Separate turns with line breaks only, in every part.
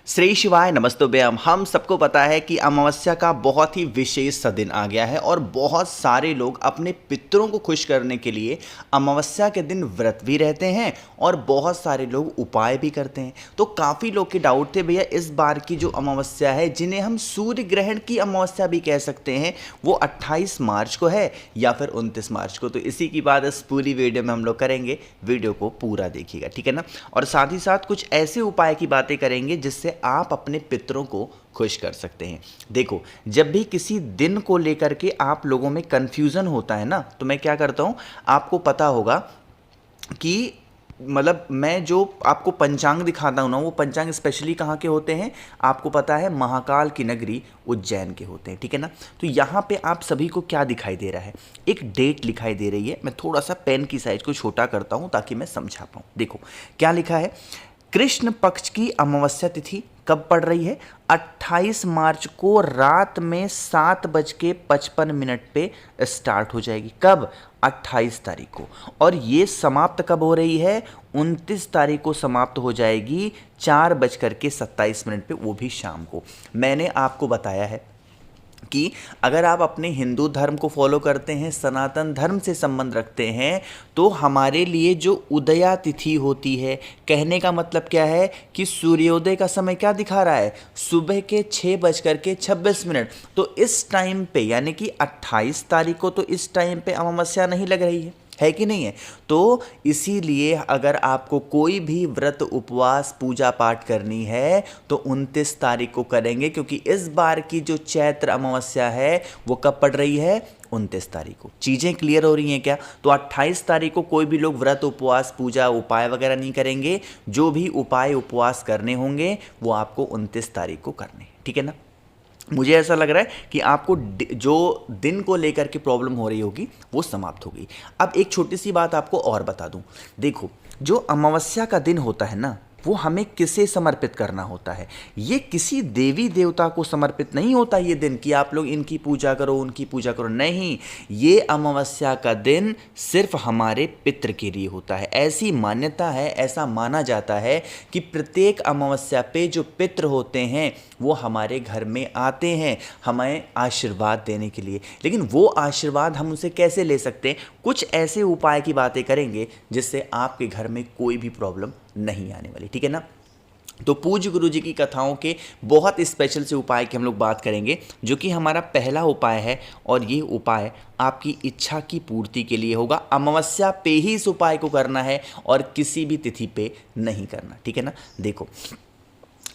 श्री शिवाय नमस्तुभ्यम। हम सबको पता है कि अमावस्या का बहुत ही विशेष सा दिन आ गया है और बहुत सारे लोग अपने पितरों को खुश करने के लिए अमावस्या के दिन व्रत भी रहते हैं और बहुत सारे लोग उपाय भी करते हैं। तो काफ़ी लोग के डाउट थे भैया इस बार की जो अमावस्या है, जिन्हें हम सूर्य ग्रहण की अमावस्या भी कह सकते हैं, वो 28 मार्च को है या फिर 29 मार्च को। तो इसी की बात इस पूरी वीडियो में हम लोग करेंगे। वीडियो को पूरा देखिएगा, ठीक है ना। और साथ ही साथ कुछ ऐसे उपाय की बातें करेंगे जिससे आप अपने पितरों को खुश कर सकते हैं। देखो, जब भी किसी दिन को लेकर के आप लोगों में कंफ्यूजन होता है ना, तो मैं क्या करता हूं, आपको पता होगा कि मतलब मैं जो आपको पंचांग दिखाता हूं ना, वो पंचांग स्पेशली कहाँ के होते हैं, आपको पता है महाकाल की नगरी उज्जैन के होते हैं, ठीक है ना। तो यहाँ पे आप सभी को क्या दिखाई दे रहा है, एक डेट दिखाई दे रही है। मैं थोड़ा सा पेन की साइज को छोटा करता हूँ ताकि मैं समझा पाऊँ। देखो क्या लिखा है, कृष्ण पक्ष की अमावस्या तिथि कब पड़ रही है, 28 मार्च को रात में 7:55 पे स्टार्ट हो जाएगी। कब, 28 तारीख को। और ये समाप्त कब हो रही है, 29 तारीख को समाप्त हो जाएगी 4:27 पे, वो भी शाम को। मैंने आपको बताया है कि अगर आप अपने हिंदू धर्म को फॉलो करते हैं, सनातन धर्म से संबंध रखते हैं, तो हमारे लिए जो उदया तिथि होती है, कहने का मतलब क्या है कि सूर्योदय का समय क्या दिखा रहा है, सुबह के 6:26। तो इस टाइम पे यानी कि 28 तारीख को तो इस टाइम पे अमावस्या नहीं लग रही है कि नहीं है। तो इसीलिए अगर आपको कोई भी व्रत उपवास पूजा पाठ करनी है तो 29 तारीख को करेंगे, क्योंकि इस बार की जो चैत्र अमावस्या है वो कब पड़ रही है, 29 तारीख को। चीज़ें क्लियर हो रही हैं क्या। तो 28 तारीख को कोई भी लोग व्रत उपवास पूजा उपाय वगैरह नहीं करेंगे। जो भी उपाय उपवास करने होंगे वो आपको 29 तारीख को करने, ठीक है ना। मुझे ऐसा लग रहा है कि आपको जो दिन को लेकर के प्रॉब्लम हो रही होगी वो समाप्त हो गई। अब एक छोटी सी बात आपको और बता दूं। देखो, जो अमावस्या का दिन होता है ना, वो हमें किसे समर्पित करना होता है, ये किसी देवी देवता को समर्पित नहीं होता ये दिन कि आप लोग इनकी पूजा करो उनकी पूजा करो, नहीं। ये अमावस्या का दिन सिर्फ हमारे पितृ के लिए होता है। ऐसी मान्यता है, ऐसा माना जाता है कि प्रत्येक अमावस्या पे जो पितृ होते हैं वो हमारे घर में आते हैं हमें आशीर्वाद देने के लिए। लेकिन वो आशीर्वाद हम उनसे कैसे ले सकते हैं, कुछ ऐसे उपाय की बातें करेंगे जिससे आपके घर में कोई भी प्रॉब्लम नहीं आने वाली, ठीक है ना। तो पूज्य गुरु जी की कथाओं के बहुत स्पेशल से उपाय की हम लोग बात करेंगे, जो कि हमारा पहला उपाय है। और ये उपाय आपकी इच्छा की पूर्ति के लिए होगा। अमावस्या पे ही इस उपाय को करना है और किसी भी तिथि पे नहीं करना, ठीक है ना। देखो,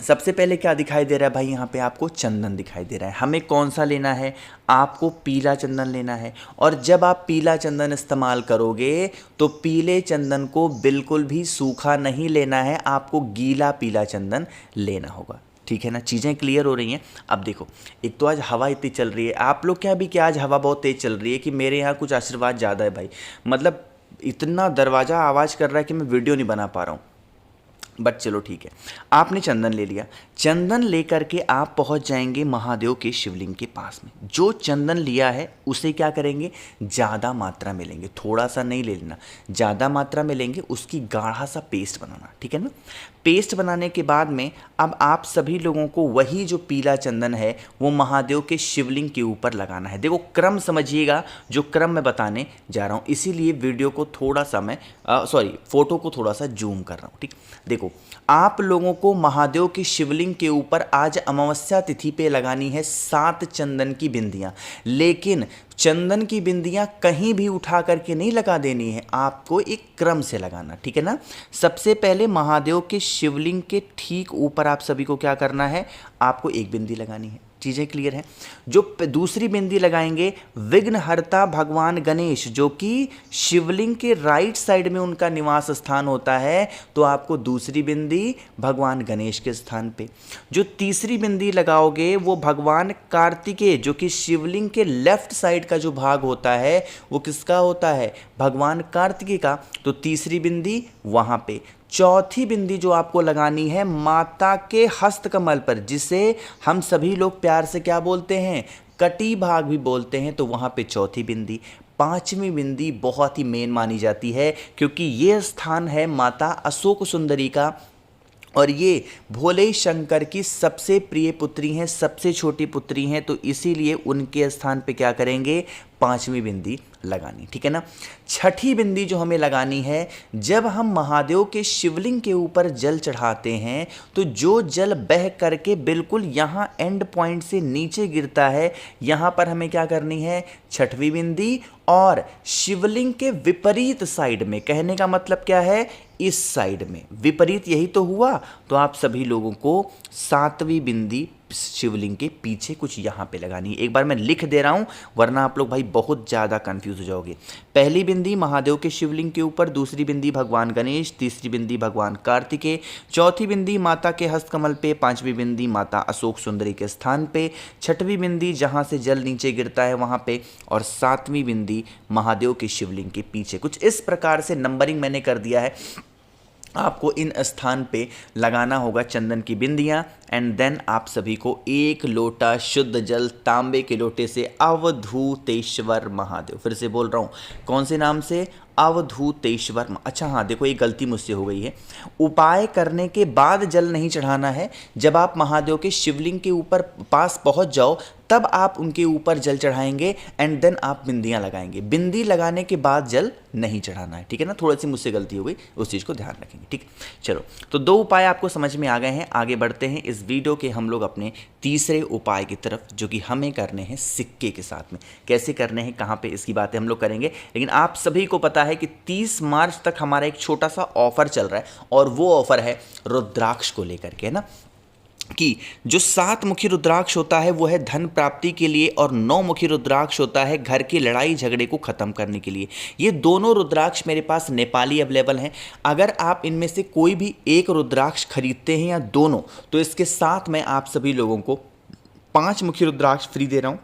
सबसे पहले क्या दिखाई दे रहा है भाई, यहाँ पे आपको चंदन दिखाई दे रहा है। हमें कौन सा लेना है, आपको पीला चंदन लेना है। और जब आप पीला चंदन इस्तेमाल करोगे तो पीले चंदन को बिल्कुल भी सूखा नहीं लेना है, आपको गीला पीला चंदन लेना होगा, ठीक है ना। चीज़ें क्लियर हो रही हैं। अब देखो, एक तो आज हवा इतनी चल रही है, आप लोग क्या भी क्या आज हवा बहुत तेज़ चल रही है कि मेरे यहाँ कुछ आशीर्वाद ज़्यादा है भाई। मतलब इतना दरवाज़ा आवाज़ कर रहा है कि मैं वीडियो नहीं बना पा रहा हूँ, बट चलो ठीक है। आपने चंदन ले लिया, चंदन लेकर के आप पहुंच जाएंगे महादेव के शिवलिंग के पास में। जो चंदन लिया है उसे क्या करेंगे, ज़्यादा मात्रा में लेंगे, थोड़ा सा नहीं ले लेना, ज़्यादा मात्रा में लेंगे, उसकी गाढ़ा सा पेस्ट बनाना, ठीक है ना। पेस्ट बनाने के बाद में अब आप सभी लोगों को वही जो पीला चंदन है वो महादेव के शिवलिंग के ऊपर लगाना है। देखो क्रम समझिएगा, जो क्रम मैं बताने जा रहा हूँ, इसीलिए वीडियो को थोड़ा सा मैं फोटो को थोड़ा सा जूम कर रहा हूँ, ठीक। देखो, आप लोगों को महादेव की शिवलिंग के ऊपर आज अमावस्या तिथि पे लगानी है 7 चंदन की बिंदियां। लेकिन चंदन की बिंदियां कहीं भी उठा करके नहीं लगा देनी है, आपको एक क्रम से लगाना, ठीक है ना। सबसे पहले महादेव के शिवलिंग के ठीक ऊपर आप सभी को क्या करना है, आपको एक बिंदी लगानी है। चीज़ें क्लियर हैं। जो दूसरी बिंदी लगाएंगे, विघ्नहर्ता भगवान गणेश, जो कि शिवलिंग के राइट साइड में उनका निवास स्थान होता है, तो आपको दूसरी बिंदी भगवान गणेश के स्थान पे। जो तीसरी बिंदी लगाओगे वो भगवान कार्तिकेय, जो कि शिवलिंग के लेफ्ट साइड का जो भाग होता है वो किसका होता है, भगवान कार्तिकेय का, तो तीसरी बिंदी वहाँ पे। चौथी बिंदी जो आपको लगानी है माता के हस्त कमल पर, जिसे हम सभी लोग प्यार से क्या बोलते हैं, कटी भाग भी बोलते हैं, तो वहाँ पे चौथी बिंदी। पांचवी बिंदी बहुत ही मेन मानी जाती है, क्योंकि ये स्थान है माता अशोक सुंदरी का, और ये भोले शंकर की सबसे प्रिय पुत्री हैं, सबसे छोटी पुत्री हैं, तो इसीलिए उनके स्थान पे क्या करेंगे, पांचवी बिंदी लगानी। ठीक है ना। छठी बिंदी जो हमें लगानी है, जब हम महादेव के शिवलिंग के ऊपर जल चढ़ाते हैं तो जो जल बह करके बिल्कुल यहाँ एंड पॉइंट से नीचे गिरता है, यहाँ पर हमें क्या करनी है, छठवीं बिंदी, और शिवलिंग के विपरीत साइड में, कहने का मतलब क्या है, इस साइड में, विपरीत यही तो हुआ, तो आप सभी लोगों को सातवीं बिंदी शिवलिंग के पीछे कुछ यहाँ पे लगानी है। एक बार मैं लिख दे रहा हूँ, वरना आप लोग भाई बहुत ज़्यादा कंफ्यूज हो जाओगे। पहली बिंदी महादेव के शिवलिंग के ऊपर, दूसरी बिंदी भगवान गणेश, तीसरी बिंदी भगवान कार्तिकेय, चौथी बिंदी माता के हस्तकमल पे, पांचवी बिंदी माता अशोक सुंदरी के स्थान पे, छठवीं बिंदी जहाँ से जल नीचे गिरता है वहाँ पे, और सातवीं बिंदी महादेव के शिवलिंग के पीछे। कुछ इस प्रकार से नंबरिंग मैंने कर दिया है। आपको इन स्थान पे लगाना होगा चंदन की बिंदियाँ, एंड देन आप सभी को एक लोटा शुद्ध जल तांबे के लोटे से अवधूतेश्वर महादेव, फिर से बोल रहा हूँ, कौन से नाम से, अवधूतेश्वर। अच्छा हाँ, देखो ये गलती मुझसे हो गई है, उपाय करने के बाद जल नहीं चढ़ाना है, जब आप महादेव के शिवलिंग के ऊपर पास पहुँच जाओ तब आप उनके ऊपर जल चढ़ाएंगे, एंड देन आप बिंदियाँ लगाएंगे। बिंदी लगाने के बाद जल नहीं चढ़ाना है। ठीक है ना, थोड़ी सी मुझसे गलती हो गई, उस चीज़ को ध्यान रखेंगे। ठीक, चलो, तो दो उपाय आपको समझ में आ गए हैं। आगे बढ़ते हैं इस वीडियो के हम लोग अपने तीसरे उपाय की तरफ, जो कि हमें करने हैं सिक्के के साथ में। कैसे करने हैं, कहाँ पे, इसकी बातें हम लोग करेंगे। लेकिन आप सभी को पता है कि 30 मार्च तक हमारा एक छोटा सा ऑफर चल रहा है, और वो ऑफर है रुद्राक्ष को लेकर के, है ना, कि जो 7 मुखी रुद्राक्ष होता है वो है धन प्राप्ति के लिए, और 9 मुखी रुद्राक्ष होता है घर की लड़ाई झगड़े को ख़त्म करने के लिए। ये दोनों रुद्राक्ष मेरे पास नेपाली अवेलेबल हैं। अगर आप इनमें से कोई भी एक रुद्राक्ष खरीदते हैं या दोनों, तो इसके साथ मैं आप सभी लोगों को 5 मुखी रुद्राक्ष फ्री दे रहा हूँ,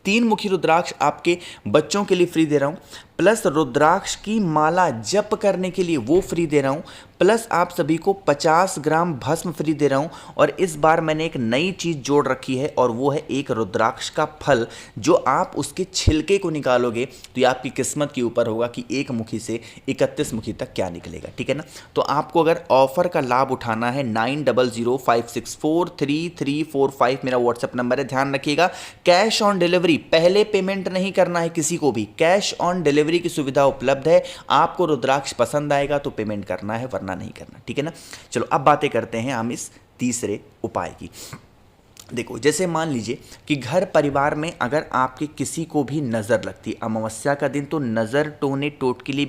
3 मुखी रुद्राक्ष आपके बच्चों के लिए फ्री दे रहा हूँ, प्लस रुद्राक्ष की माला जप करने के लिए वो फ्री दे रहा हूँ, प्लस आप सभी को 50 ग्राम भस्म फ्री दे रहा हूँ। और इस बार मैंने एक नई चीज़ जोड़ रखी है, और वो है एक रुद्राक्ष का फल, जो आप उसके छिलके को निकालोगे तो ये आपकी किस्मत के ऊपर होगा कि 1 मुखी से 31 मुखी तक क्या निकलेगा। ठीक है ना। तो आपको अगर ऑफर का लाभ उठाना है, 9005643345 मेरा व्हाट्सएप नंबर है, ध्यान रखिएगा। कैश ऑन डिलीवरी, पहले पेमेंट नहीं करना है किसी को भी, कैश ऑन डिलीवरी की सुविधा उपलब्ध है। आपको रुद्राक्ष पसंद आएगा तो पेमेंट करना है, वरना नहीं करना। ठीक है ना। चलो अब बातें करते हैं हम इस तीसरे उपाय की। देखो, जैसे मान लीजिए कि घर परिवार में अगर आपके किसी को भी नज़र लगती है, अमावस्या का दिन तो नज़र टोने टोट के लिए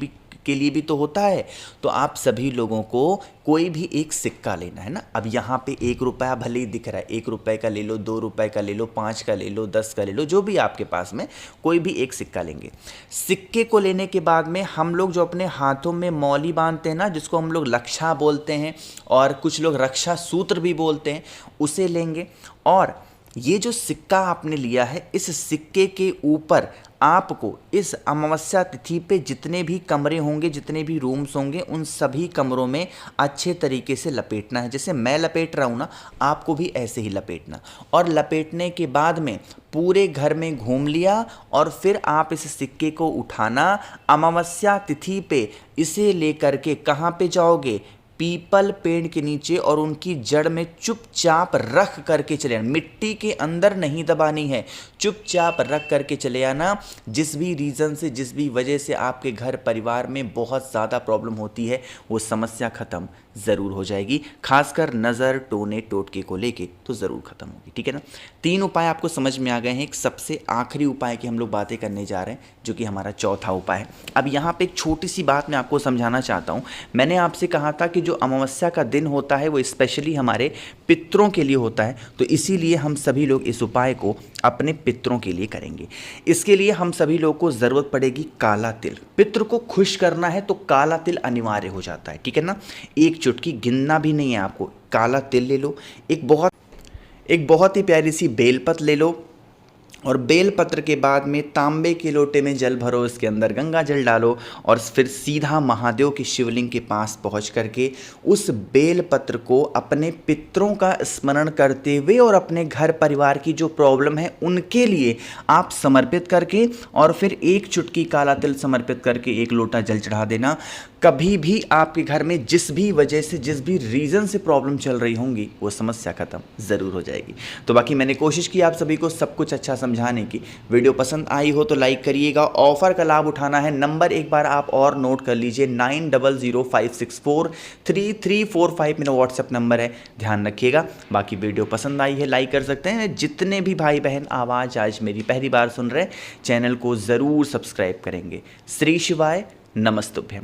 भी तो होता है, तो आप सभी लोगों को कोई भी एक सिक्का लेना है ना। अब यहाँ पे 1 रुपया भले ही दिख रहा है, 1 रुपये का ले लो, 2 रुपये का ले लो, 5 का ले लो, 10 का ले लो, जो भी आपके पास में, कोई भी एक सिक्का लेंगे। सिक्के को लेने के बाद में हम लोग जो अपने हाथों में मौली बांधते हैं ना, जिसको हम लोग लक्षा बोलते हैं और कुछ लोग रक्षा सूत्र भी बोलते हैं, उसे लेंगे। और ये जो सिक्का आपने लिया है, इस सिक्के के ऊपर आपको इस अमावस्या तिथि पे जितने भी कमरे होंगे, जितने भी रूम्स होंगे, उन सभी कमरों में अच्छे तरीके से लपेटना है। जैसे मैं लपेट रहा हूँ ना, आपको भी ऐसे ही लपेटना। और लपेटने के बाद में पूरे घर में घूम लिया, और फिर आप इस सिक्के को उठाना, अमावस्या तिथि पे इसे लेकर के कहाँ पे जाओगे, पीपल पेड़ के नीचे, और उनकी जड़ में चुपचाप रख करके चले आना। मिट्टी के अंदर नहीं दबानी है, चुपचाप रख करके चले आना। जिस भी रीज़न से, जिस भी वजह से आपके घर परिवार में बहुत ज़्यादा प्रॉब्लम होती है, वो समस्या ख़त्म ज़रूर हो जाएगी। खासकर नज़र टोने टोटके को लेके तो ज़रूर ख़त्म होगी। ठीक है ना। 3 उपाय आपको समझ में आ गए हैं। एक सबसे आखिरी उपाय की हम लोग बातें करने जा रहे हैं, जो कि हमारा चौथा उपाय है। अब यहाँ पे एक छोटी सी बात मैं आपको समझाना चाहता हूँ। मैंने आपसे कहा था कि जो अमावस्या का दिन होता है वो स्पेशली हमारे पितरों के लिए होता है, तो इसीलिए हम सभी लोग इस उपाय को अपने पितरों के लिए करेंगे। इसके लिए हम सभी लोग को ज़रूरत पड़ेगी काला तिल। पितृ को खुश करना है तो काला तिल अनिवार्य हो जाता है। ठीक है ना। एक चुटकी, गिनना भी नहीं है आपको, काला तिल ले लो। एक बहुत ही प्यारी सी बेलपत्र ले लो, और बेलपत्र के बाद में तांबे के लोटे में जल भरो, इसके अंदर गंगा जल डालो, और फिर सीधा महादेव के शिवलिंग के पास पहुंच करके उस बेलपत्र को अपने पितरों का स्मरण करते हुए और अपने घर परिवार की जो प्रॉब्लम है उनके लिए आप समर्पित करके, और फिर एक चुटकी काला तिल समर्पित करके 1 लोटा जल चढ़ा देना। कभी भी आपके घर में जिस भी वजह से, जिस भी रीज़न से प्रॉब्लम चल रही होंगी, वो समस्या ख़त्म ज़रूर हो जाएगी। तो बाकी मैंने कोशिश की आप सभी को सब कुछ अच्छा समझाने की। वीडियो पसंद आई हो तो लाइक करिएगा। ऑफर का लाभ उठाना है, नंबर एक बार आप और नोट कर लीजिए, 9005643345 मेरा व्हाट्सएप नंबर है, ध्यान रखिएगा। बाकी वीडियो पसंद आई है लाइक कर सकते हैं। जितने भी भाई बहन आवाज़ आज मेरी पहली बार सुन रहे, चैनल को ज़रूर सब्सक्राइब करेंगे। श्री शिवाय, नमस्तुभ्यम।